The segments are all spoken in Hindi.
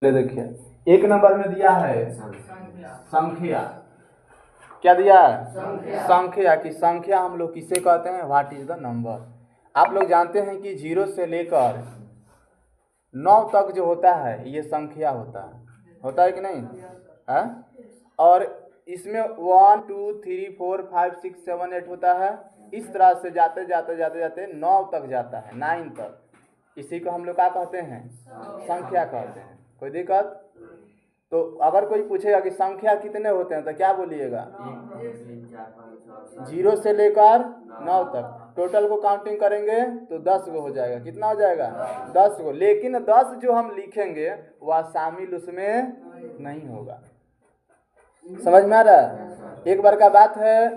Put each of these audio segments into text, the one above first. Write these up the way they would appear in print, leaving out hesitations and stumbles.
देखिए एक नंबर में दिया है संख्या। क्या दिया है? संख्या। की संख्या हम लोग किसे कहते हैं? What is the number. आप लोग जानते हैं कि 0 से लेकर 9 तक जो होता है ये संख्या होता है कि नहीं है? और इसमें 1 2 3 4 5 6 7 8 होता है। इस तरह से जाते जाते जाते जाते 9 तक जाता है, 9 तक। इसी को हम लोग क्या कहते हैं? संख्या कहते हैं। कोई दिक्कत? तो अगर कोई पूछेगा कि संख्या कितने होते हैं तो क्या बोलिएगा? 0 से लेकर 9 तक। टोटल को काउंटिंग करेंगे तो 10 गो हो जाएगा। कितना हो जाएगा? 10 गो। लेकिन 10 जो हम लिखेंगे वह शामिल उसमें नहीं होगा। समझ में आ रहा है? एक बार का बात है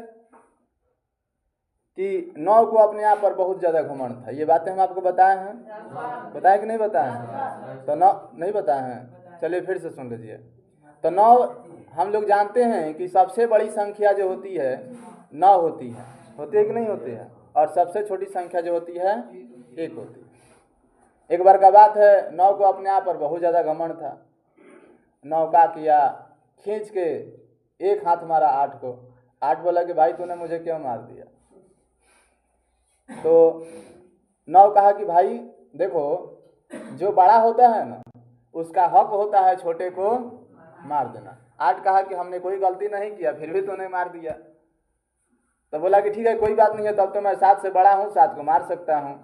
कि 9 को अपने आप पर बहुत ज़्यादा घमंड था। ये बातें हम आपको बताए हैं, बताए कि नहीं बताए हैं? तो 9 नहीं बताए हैं। चलिए फिर से सुन लीजिए। तो 9 हम लोग जानते हैं कि सबसे बड़ी संख्या जो होती है 9 होती है कि नहीं होती है? और सबसे छोटी संख्या जो होती है 1 होती है। एक बार का बात है 9 को अपने आप पर बहुत ज़्यादा घमंड था। 9 का किया, खींच के एक हाथ मारा 8 को। 8 बोला कि भाई तूने मुझे क्यों मार दिया? तो 9 कहा कि भाई देखो, जो बड़ा होता है ना उसका हक होता है छोटे को मार देना। 8 कहा कि हमने कोई गलती नहीं किया फिर भी तूने मार दिया। तो बोला कि ठीक है कोई बात नहीं है, तब तो मैं 7 से बड़ा हूँ, 7 को मार सकता हूँ।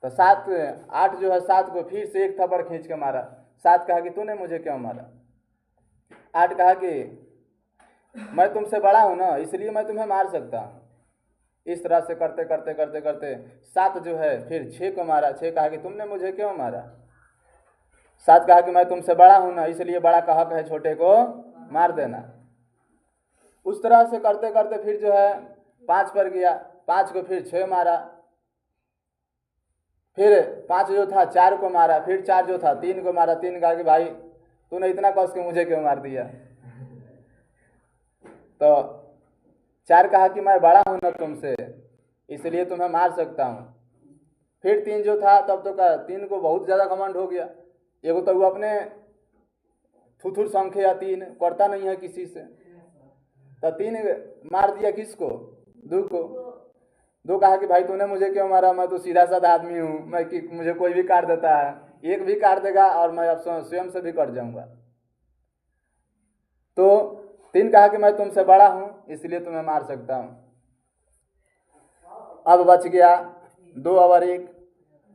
तो 8 जो है 7 को फिर से एक थप्पड़ खींच के मारा। 7 कहा कि तूने मुझे क्यों मारा? 8 कहा कि मैं तुमसे बड़ा हूँ ना इसलिए मैं तुम्हें मार सकता हूँ। इस तरह से करते करते करते करते 7 जो है फिर 6 को मारा। 6 कहा कि तुमने मुझे क्यों मारा? 7 कहा कि मैं तुमसे बड़ा हूं ना इसलिए बड़ा का हक है छोटे को मार देना। उस तरह से करते करते फिर जो है 5 पर गया। 5 को फिर 6 मारा। फिर 5 जो था 4 को मारा। फिर 4 जो था 3 को मारा। 3 कहा कि भाई तूने इतना कस के मुझे क्यों मार दिया? तो 4 कहा कि मैं बड़ा हूं ना तुमसे इसलिए तुम्हें मार सकता हूं। फिर 3 जो था तब तो 3 को बहुत ज़्यादा घमंड हो गया। एगो तो वो अपने थुथुर संख्या 3 करता नहीं है किसी से, तो 3 मार दिया किसको? 2 को। 2 कहा कि भाई तूने मुझे क्यों मारा? मैं तो सीधा साधा आदमी हूँ, मैं कि मुझे कोई भी काट देता है, एक भी काट देगा और मैं अब स्वयं से भी कट जाऊंगा। तो 3 कहा कि मैं तुमसे बड़ा हूँ इसलिए तुम्हें मार सकता हूँ। अब बच गया 2 और 1।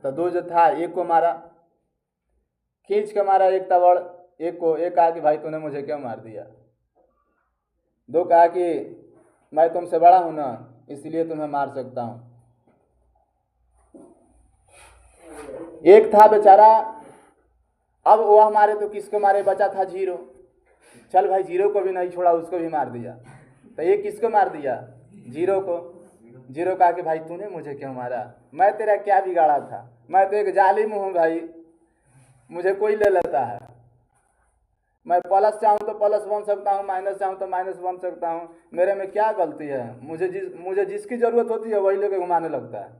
तो 2 जो था 1 को मारा, खींच के मारा एक तबड़ 1 को। 1 कहा कि भाई तूने मुझे क्यों मार दिया? 2 कहा कि मैं तुमसे बड़ा हूं ना इसलिए तुम्हें मार सकता हूं। 1 था बेचारा, अब वह मारे तो किसको मारे? बचा था 0। चल भाई 0 को भी नहीं छोड़ा, उसको भी मार दिया। तो ये किसको मार दिया? 0 को। 0 कहा कि भाई तूने मुझे क्यों मारा? मैं तेरा क्या बिगाड़ा था? मैं तो एक जालिम हूँ भाई, मुझे कोई ले लेता है। मैं प्लस चाहूँ तो प्लस बन सकता हूँ, माइनस चाहूँ तो माइनस बन सकता हूँ। मेरे में क्या गलती है? मुझे जिसकी जरूरत होती है वही लेके घुमाने लगता है।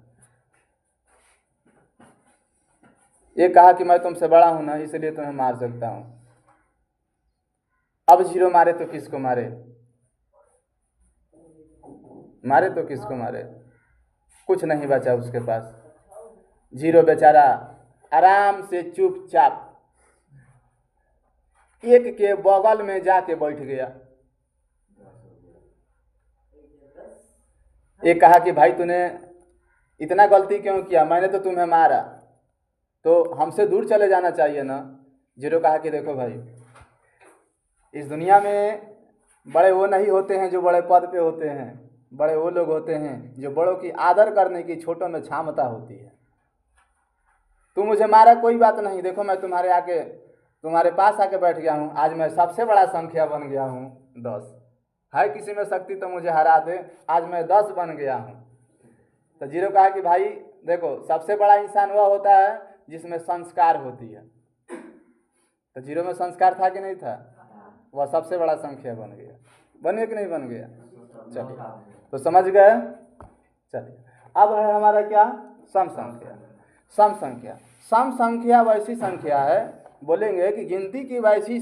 ये कहा कि मैं तुमसे बड़ा हूं ना इसलिए तुम्हें मार सकता हूं। अब 0 मारे तो किसको मारे? मारे तो किसको मारे? कुछ नहीं बचा उसके पास। 0 बेचारा आराम से चुपचाप 1 के बगल में जाके बैठ गया। एक कहा कि भाई तूने इतना गलती क्यों किया? मैंने तो तुम्हें मारा, तो हमसे दूर चले जाना चाहिए ना। 0 कहा कि देखो भाई, इस दुनिया में बड़े वो नहीं होते हैं जो बड़े पद पे होते हैं, बड़े वो लोग होते हैं जो बड़ों की आदर करने की छोटों में क्षमता होती है। तू मुझे मारा कोई बात नहीं, देखो मैं तुम्हारे पास आके बैठ गया हूँ। आज मैं सबसे बड़ा संख्या बन गया हूँ 10। है किसी में शक्ति तो मुझे हरा दे, आज मैं 10 बन गया हूँ। तो 0 कहा कि भाई देखो, सबसे बड़ा इंसान वह होता है जिसमें संस्कार होती है। तो 0 में संस्कार था कि नहीं था? वह सबसे बड़ा संख्या बन गया। बन गया कि नहीं बन गया? चलिए तो समझ गए। चलिए अब है हमारा क्या? सम संख्या। सम संख्या वैसी संख्या है बोलेंगे कि गिनती की वैसी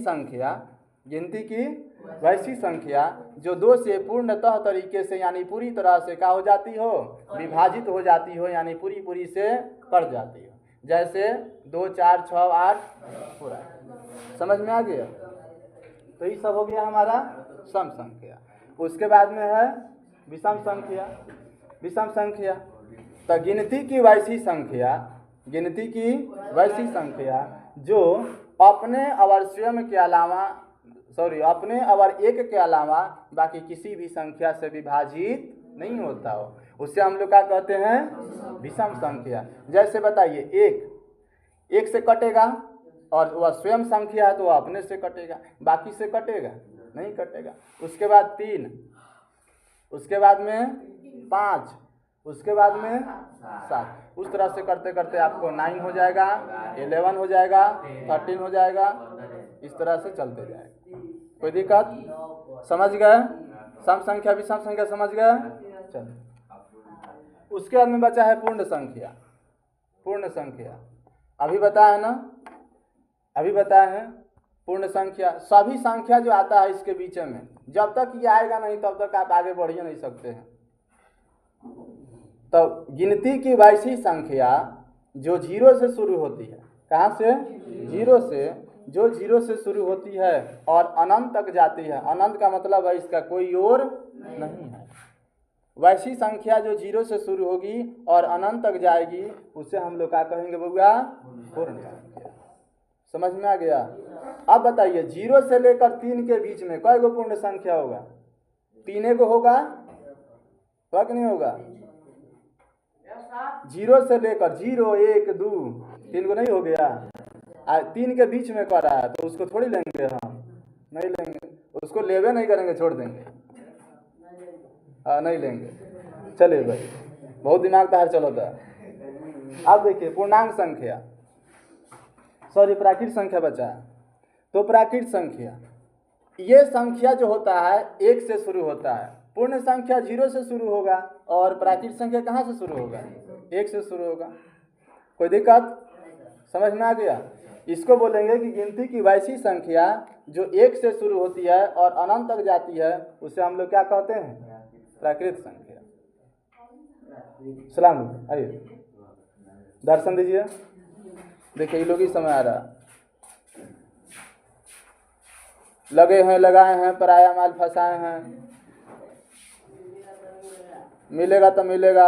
संख्या जो 2 से पूर्णतः तरीके से यानी पूरी तरह से क्या हो जाती हो, विभाजित हो जाती हो, यानी पूरी से कट जाती हो। जैसे 2, 4, 6, 8 पूरा। समझ में आ गया? तो ये सब हो गया हमारा सम संख्या। उसके बाद में है विषम संख्या। तो गिनती की वैसी संख्या जो अपने अवर एक के अलावा बाकी किसी भी संख्या से विभाजित नहीं होता हो, उससे हम लोग क्या कहते हैं, विषम संख्या। जैसे बताइए, एक से कटेगा और वह स्वयं संख्या है तो वह अपने से कटेगा, बाकी से कटेगा नहीं कटेगा। उसके बाद 3, उसके बाद में 5, उसके बाद में 7। उस तरह से करते करते आपको 9 हो जाएगा, 11 हो जाएगा, 13 हो जाएगा, इस तरह से चलते जाएगा। कोई दिक्कत? समझ गए? सम संख्या विषम संख्या समझ गए? चलो, उसके बाद में बचा है पूर्ण संख्या। अभी बताया है पूर्ण संख्या। सभी संख्या जो आता है इसके बीच में, जब तक ये आएगा नहीं तब तक आप आगे बढ़ ही नहीं सकते हैं। तो गिनती की वैसी संख्या जो 0 से शुरू होती है, कहाँ से? 0 से, जो 0 से शुरू होती है और अनंत तक जाती है। अनंत का मतलब है इसका कोई और नहीं है। वैसी संख्या जो 0 से शुरू होगी और अनंत तक जाएगी, उसे हम लोग क्या कहेंगे बउआ? पूर्ण संख्या। समझ में आ गया? अब बताइए, 0 से लेकर 3 के बीच में कई गो पूर्ण संख्या होगा? 3 को होगा कि नहीं होगा? 0 से लेकर 0, 1, 2, 3 को नहीं हो गया? 3 के बीच में कर रहा है तो उसको थोड़ी लेंगे हम? नहीं लेंगे, उसको लेवे नहीं करेंगे, छोड़ देंगे। नहीं लेंगे। चलिए भाई, बहुत दिमाग बाहर चलता है। अब देखिए पूर्णांक संख्या, प्राकृत संख्या बचा है। तो प्राकृत संख्या, ये संख्या जो होता है 1 से शुरू होता है। पूर्ण संख्या 0 से शुरू होगा और प्राकृत संख्या कहाँ से शुरू होगा? 1 से शुरू होगा। कोई दिक्कत? समझ में आ गया? इसको बोलेंगे कि गिनती की वैसी संख्या जो 1 से शुरू होती है और अनंत तक जाती है, उसे हम लोग क्या कहते हैं? प्राकृत संख्या। सलाम, आइए दर्शन दीजिए। देखिए ये लोग ही समय आ रहा, लगे हैं, लगाए हैं, पराया माल फंसाए हैं। मिलेगा तो मिलेगा,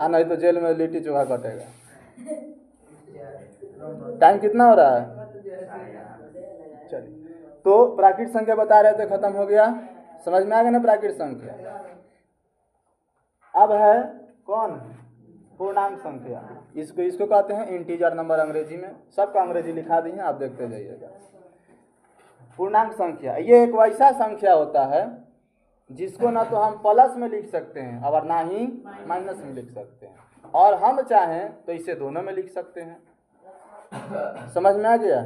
नहीं तो जेल में लिट्टी चोखा कटेगा। टाइम कितना हो रहा है? चलिए, तो प्राकृत संख्या बता रहे थे, खत्म हो गया। समझ में आ गया ना प्राकृत संख्या? अब है कौन? पूर्णांक संख्या। इसको कहते हैं इंटीजर नंबर, अंग्रेजी में। सबका अंग्रेजी लिखा दी है, आप देखते जाइएगा। पूर्णांक संख्या ये एक वैसा संख्या होता है जिसको ना तो हम प्लस में लिख सकते हैं और ना ही माइनस में लिख सकते हैं, और हम चाहें तो इसे दोनों में लिख सकते हैं। समझ में आ गया?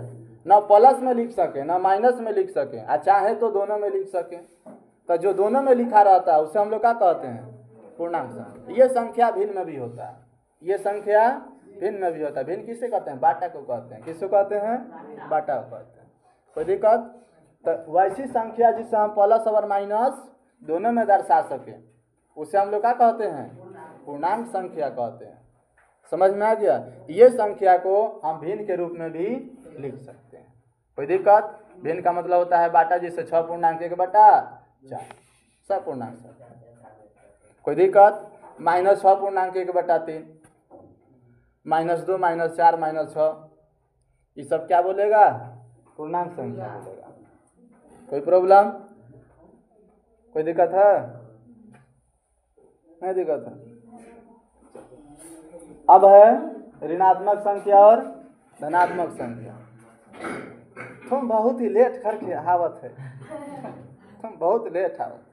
ना प्लस में लिख सके ना माइनस में लिख सके, और चाहे तो दोनों में लिख सके। तो जो दोनों में लिखा रहता है उसे हम लोग क्या कहते हैं? पूर्णांक संख्या। ये संख्या भिन्न में भी होता है, भिन्न किसे कहते हैं? बाटा को कहते हैं। किसको कहते हैं? बाटा को कहते हैं। कोई दिक्कत? तो वैसी संख्या जिसे हम प्लस और माइनस दोनों में दर्शा सके, उसे हम लोग क्या कहते हैं? पूर्णांक संख्या कहते हैं। समझ में आ गया? ये संख्या को हम भिन्न के रूप में भी लिख सकते हैं। कोई दिक्कत? भिन्न का मतलब होता है बाटा, जिससे 6 पूर्णांक 1/4 सब पूर्णांक संख्या। कोई दिक्कत? -6 पूर्णांक 1/3, -2, -4, -6, ये सब क्या बोलेगा? पूर्णांक संख्या बोलेगा। कोई प्रॉब्लम? कोई दिक्कत है? नहीं दिक्कत है। अब है ऋणात्मक संख्या और धनात्मक संख्या। तुम बहुत ही लेट करके आवत है, तुम बहुत लेट आवत,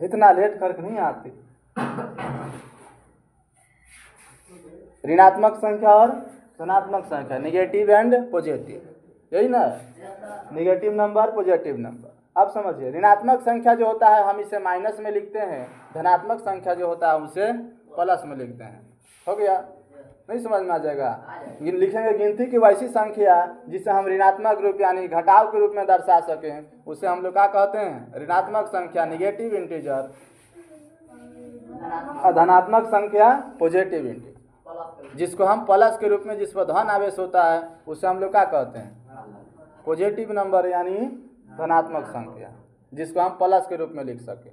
इतना लेट करके नहीं आती। ऋणात्मक संख्या और धनात्मक संख्या, निगेटिव एंड पॉजिटिव, यही ना? Negative number, positive number. अब समझिए, ऋणात्मक संख्या जो होता है हम इसे माइनस में लिखते हैं, धनात्मक संख्या जो होता है हम उसे प्लस में लिखते हैं। हो गया, नहीं समझ में आ जाएगा। लिखेंगे गिनती की वैसी संख्या जिसे हम ऋणात्मक रूप यानी घटाव के रूप में दर्शा सकें, उसे हम लोग क्या कहते हैं, ऋणात्मक संख्या निगेटिव इंटीजर, धनात्मक संख्या पॉजिटिव इंटीजर। जिसको हम प्लस के रूप में, जिस पर धन आवेश होता है, उसे हम लोग क्या कहते हैं, पॉजिटिव नंबर यानी धनात्मक संख्या, जिसको हम प्लस के रूप में लिख सके।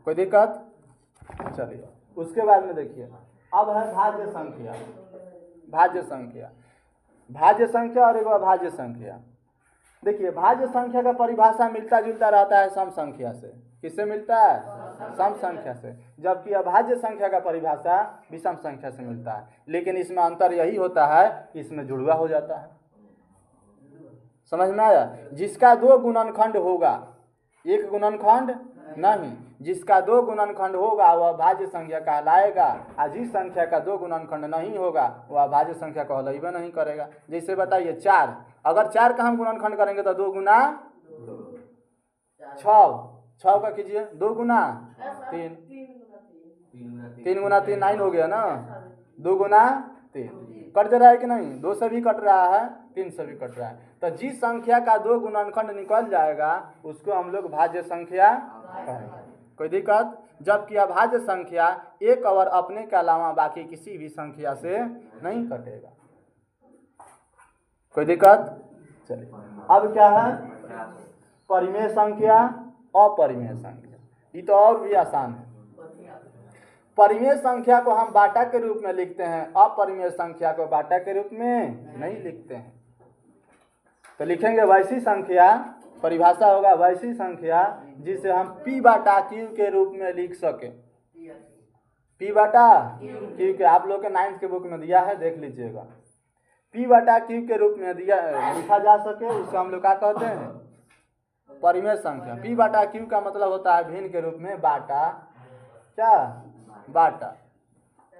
कोई दिक्कत? चलिए उसके बाद में देखिए, अब है भाज्य संख्या। भाज्य संख्या, भाज्य संख्या और एक अभाज्य संख्या। देखिए भाज्य संख्या का परिभाषा मिलता जुलता रहता है सम संख्या से। किससे मिलता है? सम संख्या से। जबकि अभाज्य संख्या का परिभाषा विषम संख्या से मिलता है। लेकिन इसमें अंतर यही होता है कि इसमें जुड़वा हो जाता है। समझ में आया? जिसका 2 गुणनखंड होगा, 1 गुणनखंड नहीं, जिसका 2 गुणनखंड होगा वह भाज्य संख्या कहलाएगा, और जिस संख्या का 2 गुणनखंड नहीं होगा वह भाज्य संख्या कहलाइबे नहीं करेगा। जैसे बताइए 4, अगर 4 का हम गुणनखंड करेंगे तो 2 गुना 6 का कीजिए, 2 गुना 3, 3 गुना 3 9 हो गया ना, 2 गुना 3 कट जा रहा है कि नहीं? 2 से भी कट रहा है, 3 से भी कट रहा है। तो जिस संख्या का 2 गुणनखंड निकल जाएगा उसको हम लोग भाज्य संख्या कहेंगे। कोई दिक्कत? जबकि अभाज्य संख्या एक और अपने के अलावा बाकी किसी भी संख्या से नहीं कटेगा। कोई दिक्कत? चलिए अब क्या है, परिमेय संख्या, अपरिमेय संख्या। ये तो और भी आसान है। परिमेय संख्या को हम बाटा के रूप में लिखते हैं, अपरिमेय संख्या को बाटा के रूप में नहीं लिखते हैं। तो लिखेंगे वैसी संख्या, परिभाषा होगा वैसी संख्या जिसे हम p बाटा q के रूप में लिख सके। p बाटा q के आप लोग के 9th के बुक में दिया है, देख लीजिएगा। p बाटा q के रूप में दिया लिखा जा सके, उसको हम लोग क्या कहते हैं, परिमेय संख्या। p बाटा q का मतलब होता है भिन्न के रूप में बाटा, क्या बाटा।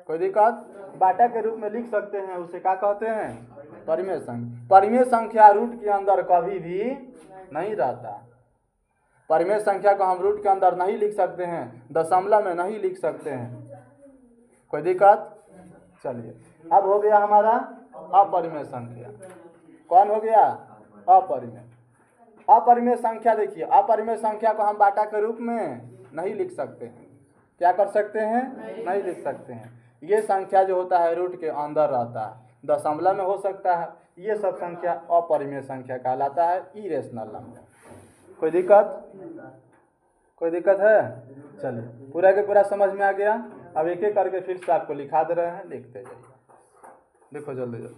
कोई दिक्कत? बाटा के रूप में लिख सकते हैं, उसे क्या कहते हैं, परिमेय संख्या। परिमेय संख्या रूट के अंदर कभी भी नहीं रहता। परिमेय संख्या को हम रूट के अंदर नहीं लिख सकते हैं, दशमलव में नहीं लिख सकते हैं। कोई दिक्कत? चलिए अब हो गया हमारा अपरिमेय संख्या। कौन हो गया? अपरिमेय। अपरिमेय संख्या देखिए, अपरिमेय संख्या को हम बाटा के रूप में नहीं लिख सकते हैं। क्या कर सकते हैं? नहीं लिख सकते हैं। ये संख्या जो होता है रूट के अंदर रहता है, दशमलव में हो सकता है। ये सब संख्या अपरिमेय संख्या कहलाता है, इरेशनल नंबर। कोई दिक्कत? कोई दिक्कत है? चलिए पूरा के पूरा समझ में आ गया। अब एक एक करके फिर से आपको लिखा दे रहे हैं, लिखते जाइए। देखो जल्दी जल्दी।